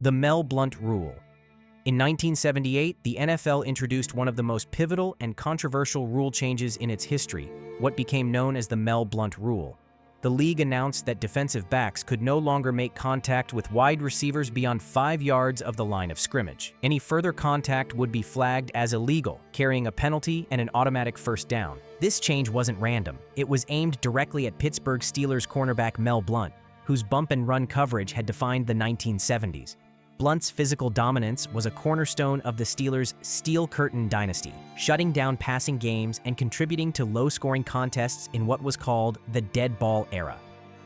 The Mel Blount Rule. In 1978, the NFL introduced one of the most pivotal and controversial rule changes in its history, what became known as the Mel Blount Rule. The league announced that defensive backs could no longer make contact with wide receivers beyond 5 yards of the line of scrimmage. Any further contact would be flagged as illegal, carrying a penalty and an automatic first down. This change wasn't random. It was aimed directly at Pittsburgh Steelers cornerback Mel Blount, whose bump-and-run coverage had defined the 1970s. Blount's physical dominance was a cornerstone of the Steelers' Steel Curtain dynasty, shutting down passing games and contributing to low-scoring contests in what was called the dead ball era.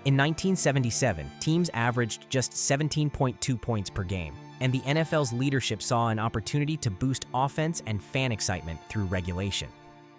In 1977, teams averaged just 17.2 points per game, and the NFL's leadership saw an opportunity to boost offense and fan excitement through regulation.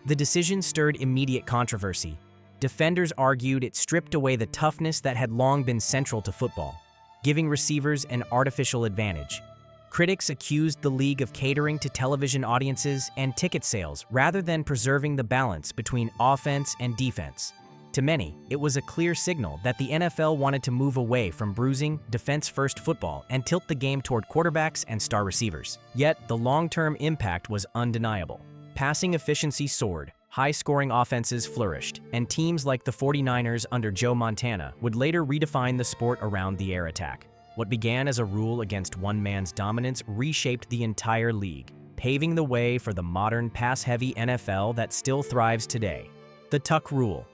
The decision stirred immediate controversy. Defenders argued it stripped away the toughness that had long been central to football, giving receivers an artificial advantage. Critics accused the league of catering to television audiences and ticket sales rather than preserving the balance between offense and defense. To many, it was a clear signal that the NFL wanted to move away from bruising, defense-first football and tilt the game toward quarterbacks and star receivers. Yet, the long-term impact was undeniable. Passing efficiency soared, high-scoring offenses flourished, and teams like the 49ers under Joe Montana would later redefine the sport around the air attack. What began as a rule against one man's dominance reshaped the entire league, paving the way for the modern pass-heavy NFL that still thrives today. The Tuck Rule.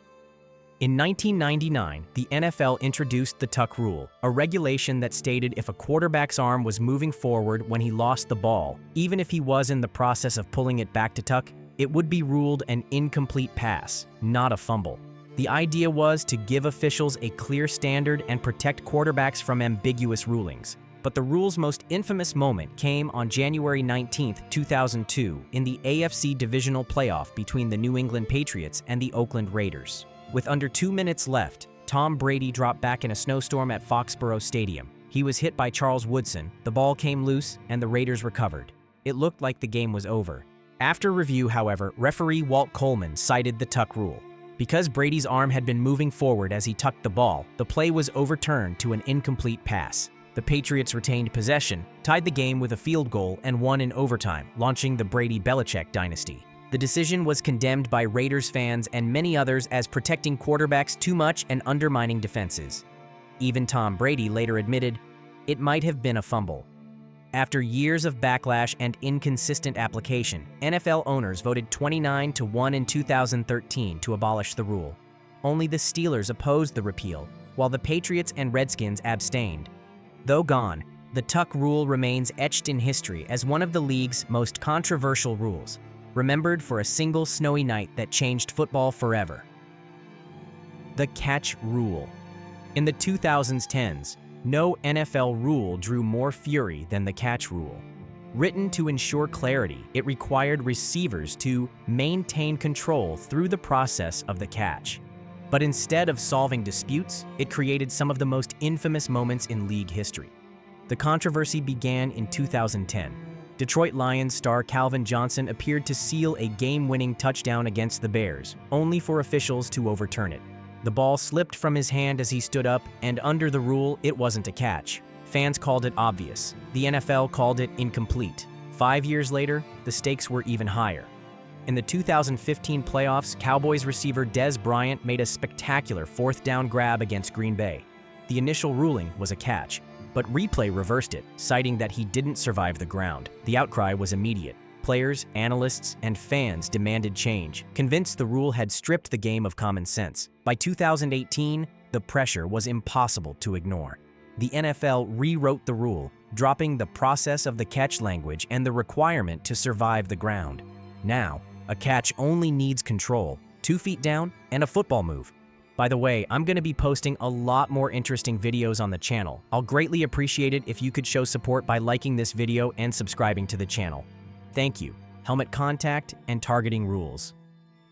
In 1999, the NFL introduced the Tuck Rule, a regulation that stated if a quarterback's arm was moving forward when he lost the ball, even if he was in the process of pulling it back to tuck, it would be ruled an incomplete pass, not a fumble. The idea was to give officials a clear standard and protect quarterbacks from ambiguous rulings. But the rule's most infamous moment came on January 19, 2002, in the AFC divisional playoff between the New England Patriots and the Oakland Raiders. With under 2 minutes left, Tom Brady dropped back in a snowstorm at Foxborough Stadium. He was hit by Charles Woodson, the ball came loose, and the Raiders recovered. It looked like the game was over. After review, however, referee Walt Coleman cited the Tuck Rule. Because Brady's arm had been moving forward as he tucked the ball, the play was overturned to an incomplete pass. The Patriots retained possession, tied the game with a field goal, and won in overtime, launching the Brady-Belichick dynasty. The decision was condemned by Raiders fans and many others as protecting quarterbacks too much and undermining defenses. Even Tom Brady later admitted, "It might have been a fumble." After years of backlash and inconsistent application, NFL owners voted 29-1 in 2013 to abolish the rule. Only the Steelers opposed the repeal, while the Patriots and Redskins abstained. Though gone, the Tuck Rule remains etched in history as one of the league's most controversial rules, remembered for a single snowy night that changed football forever. The Catch Rule. In the 2010s, no NFL rule drew more fury than the catch rule. Written to ensure clarity, it required receivers to maintain control through the process of the catch. But instead of solving disputes, it created some of the most infamous moments in league history. The controversy began in 2010. Detroit Lions star Calvin Johnson appeared to seal a game-winning touchdown against the Bears, only for officials to overturn it. The ball slipped from his hand as he stood up, and under the rule, it wasn't a catch. Fans called it obvious. The NFL called it incomplete. 5 years later, the stakes were even higher. In the 2015 playoffs, Cowboys receiver Dez Bryant made a spectacular fourth-down grab against Green Bay. The initial ruling was a catch, but replay reversed it, citing that he didn't survive the ground. The outcry was immediate. Players, analysts, and fans demanded change, convinced the rule had stripped the game of common sense. By 2018, the pressure was impossible to ignore. The NFL rewrote the rule, dropping the process of the catch language and the requirement to survive the ground. Now, a catch only needs control, 2 feet down, and a football move. By the way, I'm going to be posting a lot more interesting videos on the channel. I'll greatly appreciate it if you could show support by liking this video and subscribing to the channel. Thank you. Helmet contact and targeting rules.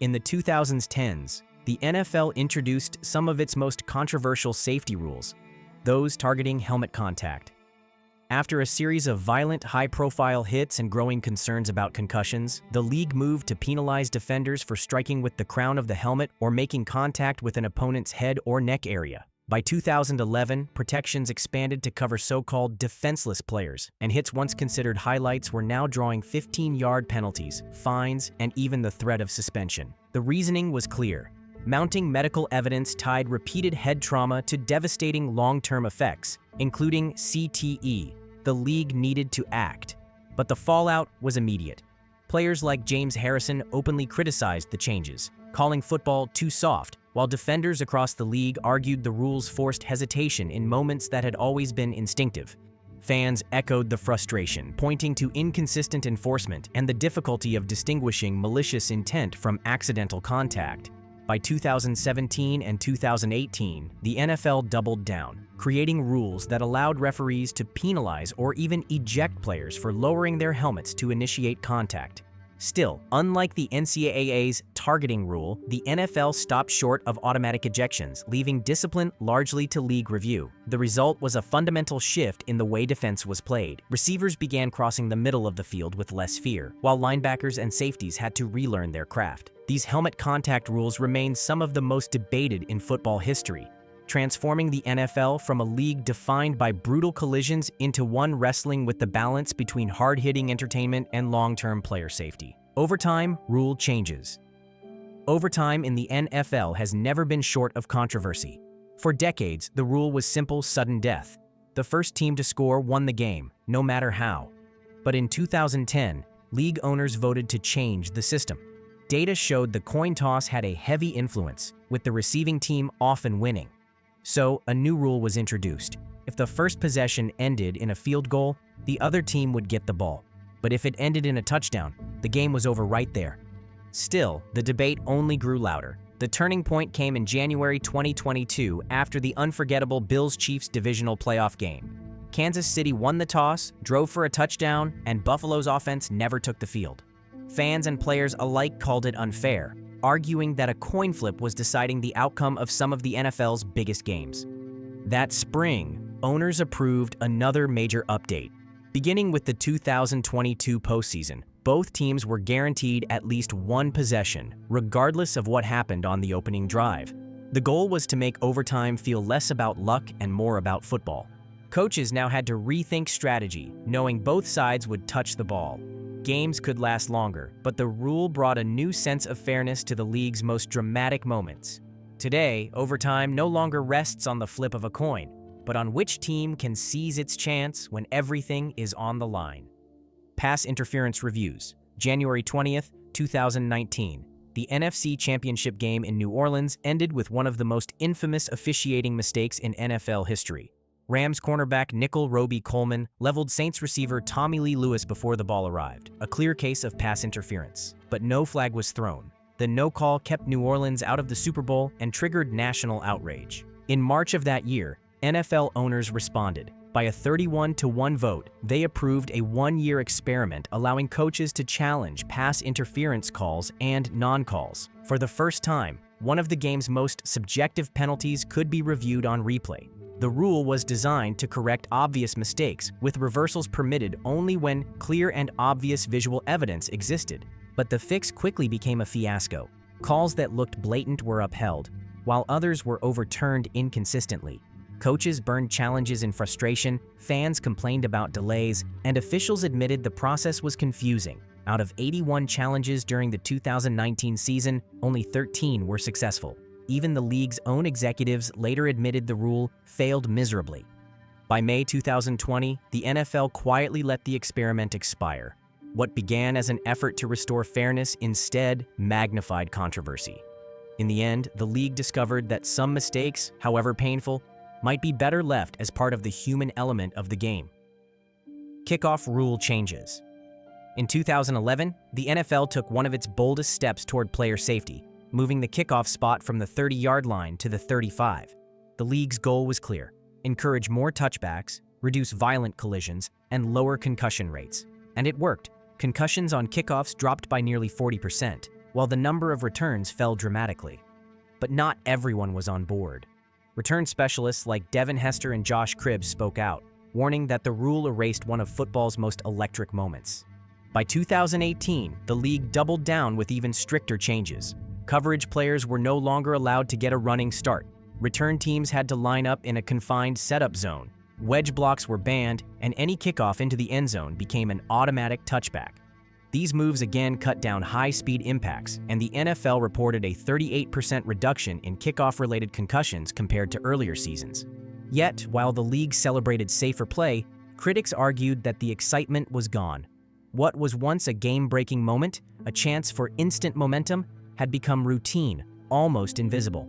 In the 2010s, the NFL introduced some of its most controversial safety rules, those targeting helmet contact. After a series of violent, high-profile hits and growing concerns about concussions, the league moved to penalize defenders for striking with the crown of the helmet or making contact with an opponent's head or neck area. By 2011, protections expanded to cover so-called defenseless players, and hits once considered highlights were now drawing 15-yard penalties, fines, and even the threat of suspension. The reasoning was clear. Mounting medical evidence tied repeated head trauma to devastating long-term effects, including CTE. The league needed to act. But the fallout was immediate. Players like James Harrison openly criticized the changes, calling football too soft, while defenders across the league argued the rules forced hesitation in moments that had always been instinctive. Fans echoed the frustration, pointing to inconsistent enforcement and the difficulty of distinguishing malicious intent from accidental contact. By 2017 and 2018, the NFL doubled down, creating rules that allowed referees to penalize or even eject players for lowering their helmets to initiate contact. Still, unlike the NCAA's targeting rule, the NFL stopped short of automatic ejections, leaving discipline largely to league review. The result was a fundamental shift in the way defense was played. Receivers began crossing the middle of the field with less fear, while linebackers and safeties had to relearn their craft. These helmet contact rules remain some of the most debated in football history, transforming the NFL from a league defined by brutal collisions into one wrestling with the balance between hard-hitting entertainment and long-term player safety. Overtime rule changes. Overtime in the NFL has never been short of controversy. For decades, the rule was simple sudden death. The first team to score won the game, no matter how. But in 2010, league owners voted to change the system. Data showed the coin toss had a heavy influence, with the receiving team often winning. So, a new rule was introduced. If the first possession ended in a field goal, the other team would get the ball. But if it ended in a touchdown, the game was over right there. Still, the debate only grew louder. The turning point came in January 2022 after the unforgettable Bills-Chiefs divisional playoff game. Kansas City won the toss, drove for a touchdown, and Buffalo's offense never took the field. Fans and players alike called it unfair, arguing that a coin flip was deciding the outcome of some of the NFL's biggest games. That spring, owners approved another major update. Beginning with the 2022 postseason, both teams were guaranteed at least one possession, regardless of what happened on the opening drive. The goal was to make overtime feel less about luck and more about football. Coaches now had to rethink strategy, knowing both sides would touch the ball. Games could last longer, but the rule brought a new sense of fairness to the league's most dramatic moments. Today, overtime no longer rests on the flip of a coin, but on which team can seize its chance when everything is on the line. Pass interference reviews. January 20th, 2019. The NFC Championship game in New Orleans ended with one of the most infamous officiating mistakes in NFL history. Rams cornerback Nickel Roby-Coleman leveled Saints receiver Tommy Lee Lewis before the ball arrived, a clear case of pass interference. But no flag was thrown. The no call kept New Orleans out of the Super Bowl and triggered national outrage. In March of that year, NFL owners responded. By a 31-1 vote, they approved a one-year experiment allowing coaches to challenge pass interference calls and non-calls. For the first time, one of the game's most subjective penalties could be reviewed on replay. The rule was designed to correct obvious mistakes, with reversals permitted only when clear and obvious visual evidence existed. But the fix quickly became a fiasco. Calls that looked blatant were upheld, while others were overturned inconsistently. Coaches burned challenges in frustration, fans complained about delays, and officials admitted the process was confusing. Out of 81 challenges during the 2019 season, only 13 were successful. Even the league's own executives later admitted the rule failed miserably. By May 2020, the NFL quietly let the experiment expire. What began as an effort to restore fairness instead magnified controversy. In the end, the league discovered that some mistakes, however painful, might be better left as part of the human element of the game. Kickoff rule changes. In 2011, the NFL took one of its boldest steps toward player safety, moving the kickoff spot from the 30-yard line to the 35. The league's goal was clear: encourage more touchbacks, reduce violent collisions, and lower concussion rates. And it worked. Concussions on kickoffs dropped by nearly 40%, while the number of returns fell dramatically. But not everyone was on board. Return specialists like Devin Hester and Josh Cribbs spoke out, warning that the rule erased one of football's most electric moments. By 2018, the league doubled down with even stricter changes. Coverage players were no longer allowed to get a running start. Return teams had to line up in a confined setup zone. Wedge blocks were banned, and any kickoff into the end zone became an automatic touchback. These moves again cut down high-speed impacts, and the NFL reported a 38% reduction in kickoff-related concussions compared to earlier seasons. Yet, while the league celebrated safer play, critics argued that the excitement was gone. What was once a game-breaking moment, a chance for instant momentum, had become routine, almost invisible.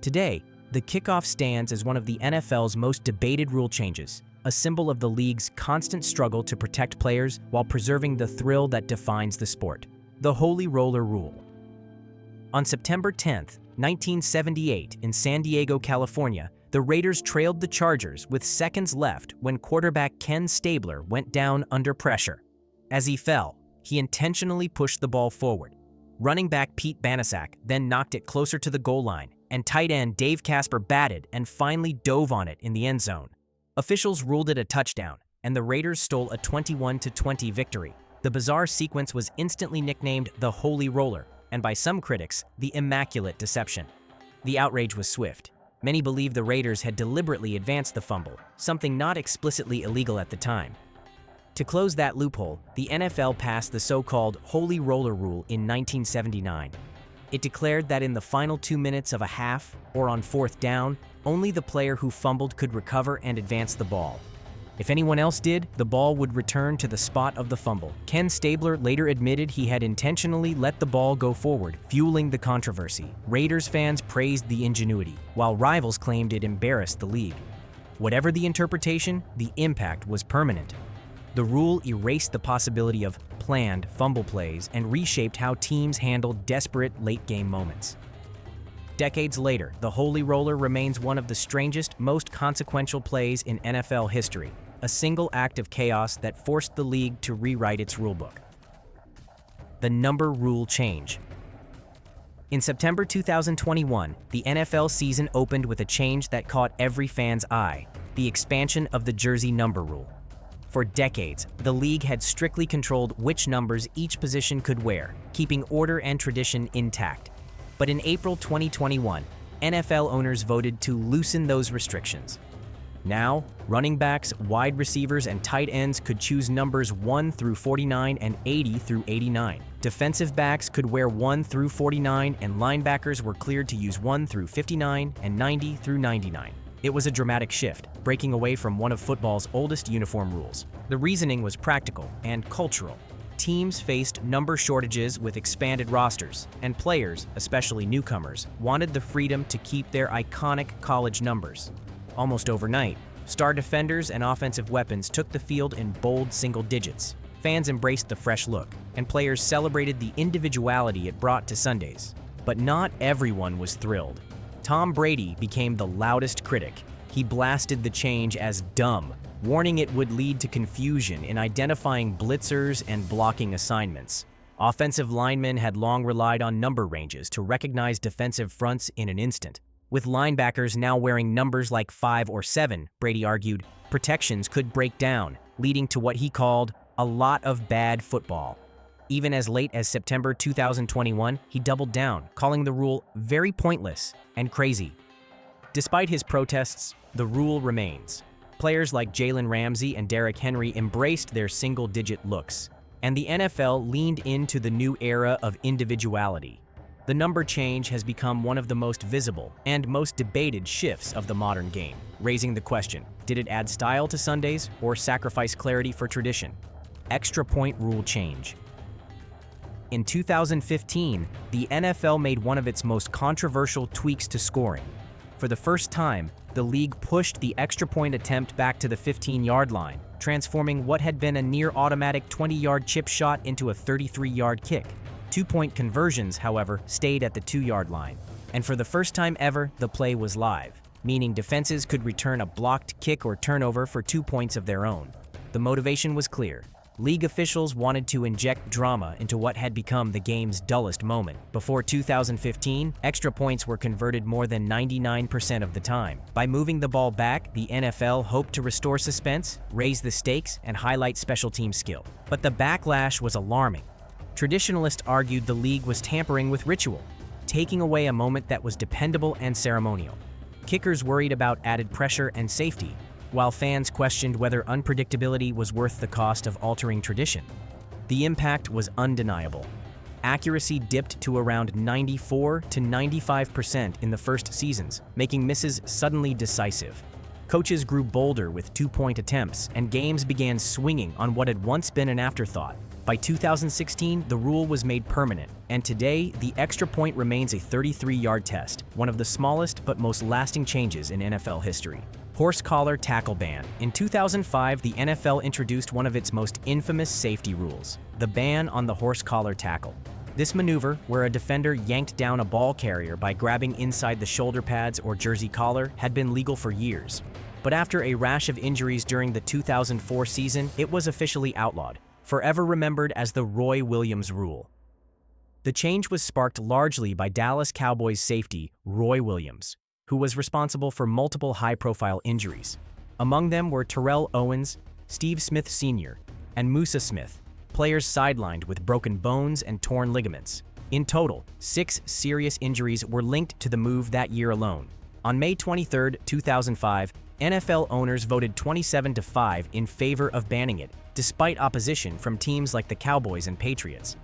Today, the kickoff stands as one of the NFL's most debated rule changes, a symbol of the league's constant struggle to protect players while preserving the thrill that defines the sport. The Holy Roller Rule. On September 10, 1978, in San Diego, California, the Raiders trailed the Chargers with seconds left when quarterback Ken Stabler went down under pressure. As he fell, he intentionally pushed the ball forward. Running back Pete Banaszak then knocked it closer to the goal line, and tight end Dave Casper batted and finally dove on it in the end zone. Officials ruled it a touchdown, and the Raiders stole a 21-20 victory. The bizarre sequence was instantly nicknamed the Holy Roller, and by some critics, the Immaculate Deception. The outrage was swift. Many believed the Raiders had deliberately advanced the fumble, something not explicitly illegal at the time. To close that loophole, the NFL passed the so-called Holy Roller Rule in 1979. It declared that in the final 2 minutes of a half, or on fourth down, only the player who fumbled could recover and advance the ball. If anyone else did, the ball would return to the spot of the fumble. Ken Stabler later admitted he had intentionally let the ball go forward, fueling the controversy. Raiders fans praised the ingenuity, while rivals claimed it embarrassed the league. Whatever the interpretation, the impact was permanent. The rule erased the possibility of planned fumble plays and reshaped how teams handled desperate late-game moments. Decades later, the Holy Roller remains one of the strangest, most consequential plays in NFL history, a single act of chaos that forced the league to rewrite its rulebook. The number rule change. In September 2021, the NFL season opened with a change that caught every fan's eye: the expansion of the jersey number rule. For decades, the league had strictly controlled which numbers each position could wear, keeping order and tradition intact. But in April 2021, NFL owners voted to loosen those restrictions. Now, running backs, wide receivers, and tight ends could choose numbers 1 through 49 and 80 through 89. Defensive backs could wear 1 through 49, and linebackers were cleared to use 1 through 59 and 90 through 99. It was a dramatic shift, breaking away from one of football's oldest uniform rules. The reasoning was practical and cultural. Teams faced number shortages with expanded rosters, and players, especially newcomers, wanted the freedom to keep their iconic college numbers. Almost overnight, star defenders and offensive weapons took the field in bold single digits. Fans embraced the fresh look, and players celebrated the individuality it brought to Sundays. But not everyone was thrilled. Tom Brady became the loudest critic. He blasted the change as dumb, warning it would lead to confusion in identifying blitzers and blocking assignments. Offensive linemen had long relied on number ranges to recognize defensive fronts in an instant. With linebackers now wearing numbers like 5 or 7, Brady argued, protections could break down, leading to what he called a lot of bad football. Even as late as September 2021, he doubled down, calling the rule very pointless and crazy. Despite his protests, the rule remains. Players like Jalen Ramsey and Derrick Henry embraced their single-digit looks, and the NFL leaned into the new era of individuality. The number change has become one of the most visible and most debated shifts of the modern game, raising the question, did it add style to Sundays or sacrifice clarity for tradition? Extra point rule change. In 2015, the NFL made one of its most controversial tweaks to scoring. For the first time, the league pushed the extra point attempt back to the 15-yard line, transforming what had been a near-automatic 20-yard chip shot into a 33-yard kick. Two-point conversions, however, stayed at the 2-yard line. And for the first time ever, the play was live, meaning defenses could return a blocked kick or turnover for 2 points of their own. The motivation was clear. League officials wanted to inject drama into what had become the game's dullest moment. Before 2015, extra points were converted more than 99% of the time. By moving the ball back, the NFL hoped to restore suspense, raise the stakes, and highlight special team skill. But the backlash was alarming. Traditionalists argued the league was tampering with ritual, taking away a moment that was dependable and ceremonial. Kickers worried about added pressure and safety, while fans questioned whether unpredictability was worth the cost of altering tradition. The impact was undeniable. Accuracy dipped to around 94 to 95% in the first seasons, making misses suddenly decisive. Coaches grew bolder with two-point attempts, and games began swinging on what had once been an afterthought. By 2016, the rule was made permanent, and today, the extra point remains a 33-yard test, one of the smallest but most lasting changes in NFL history. Horse collar tackle ban. In 2005, the NFL introduced one of its most infamous safety rules, the ban on the horse collar tackle. This maneuver, where a defender yanked down a ball carrier by grabbing inside the shoulder pads or jersey collar, had been legal for years. But after a rash of injuries during the 2004 season, it was officially outlawed, forever remembered as the Roy Williams rule. The change was sparked largely by Dallas Cowboys safety Roy Williams, who was responsible for multiple high-profile injuries. Among them were Terrell Owens, Steve Smith Sr., and Musa Smith, players sidelined with broken bones and torn ligaments. In total, 6 serious injuries were linked to the move that year alone. On May 23, 2005, NFL owners voted 27-5 in favor of banning it, despite opposition from teams like the Cowboys and Patriots.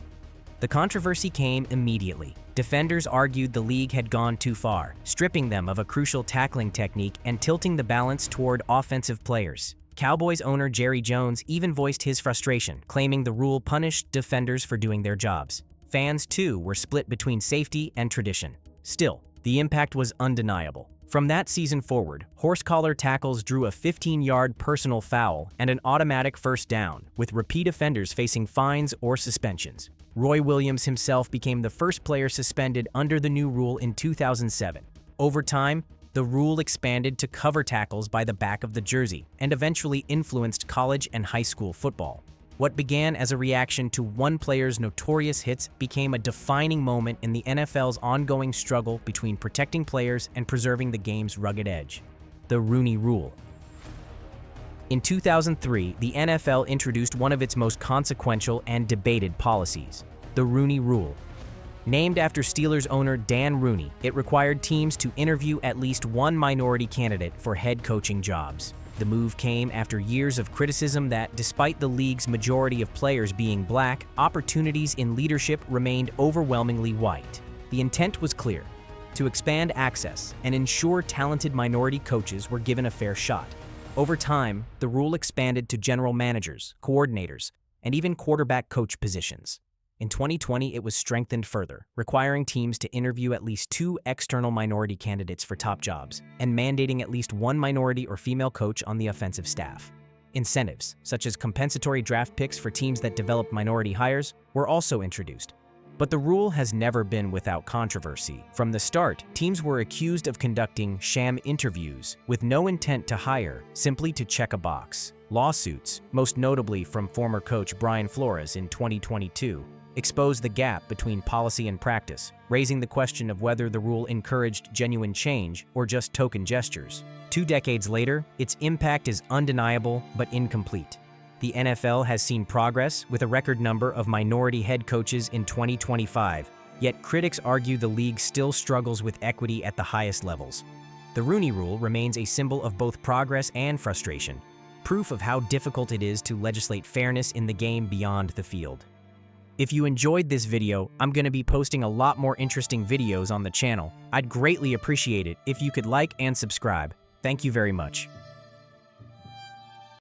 The controversy came immediately. Defenders argued the league had gone too far, stripping them of a crucial tackling technique and tilting the balance toward offensive players. Cowboys owner Jerry Jones even voiced his frustration, claiming the rule punished defenders for doing their jobs. Fans, too, were split between safety and tradition. Still, the impact was undeniable. From that season forward, horse collar tackles drew a 15-yard personal foul and an automatic first down, with repeat offenders facing fines or suspensions. Roy Williams himself became the first player suspended under the new rule in 2007. Over time, the rule expanded to cover tackles by the back of the jersey and eventually influenced college and high school football. What began as a reaction to one player's notorious hits became a defining moment in the NFL's ongoing struggle between protecting players and preserving the game's rugged edge. The Rooney Rule. In 2003, the NFL introduced one of its most consequential and debated policies, the Rooney Rule. Named after Steelers owner Dan Rooney, it required teams to interview at least one minority candidate for head coaching jobs. The move came after years of criticism that, despite the league's majority of players being black, opportunities in leadership remained overwhelmingly white. The intent was clear: to expand access and ensure talented minority coaches were given a fair shot. Over time, the rule expanded to general managers, coordinators, and even quarterback coach positions. In 2020, it was strengthened further, requiring teams to interview at least 2 external minority candidates for top jobs, and mandating at least 1 minority or female coach on the offensive staff. Incentives, such as compensatory draft picks for teams that develop minority hires, were also introduced. But the rule has never been without controversy. From the start, teams were accused of conducting sham interviews with no intent to hire, simply to check a box. Lawsuits, most notably from former coach Brian Flores in 2022, exposed the gap between policy and practice, raising the question of whether the rule encouraged genuine change or just token gestures. 2 decades later, its impact is undeniable but incomplete. The NFL has seen progress with a record number of minority head coaches in 2025, yet critics argue the league still struggles with equity at the highest levels. The Rooney Rule remains a symbol of both progress and frustration, proof of how difficult it is to legislate fairness in the game beyond the field. If you enjoyed this video, I'm going to be posting a lot more interesting videos on the channel. I'd greatly appreciate it if you could like and subscribe. Thank you very much.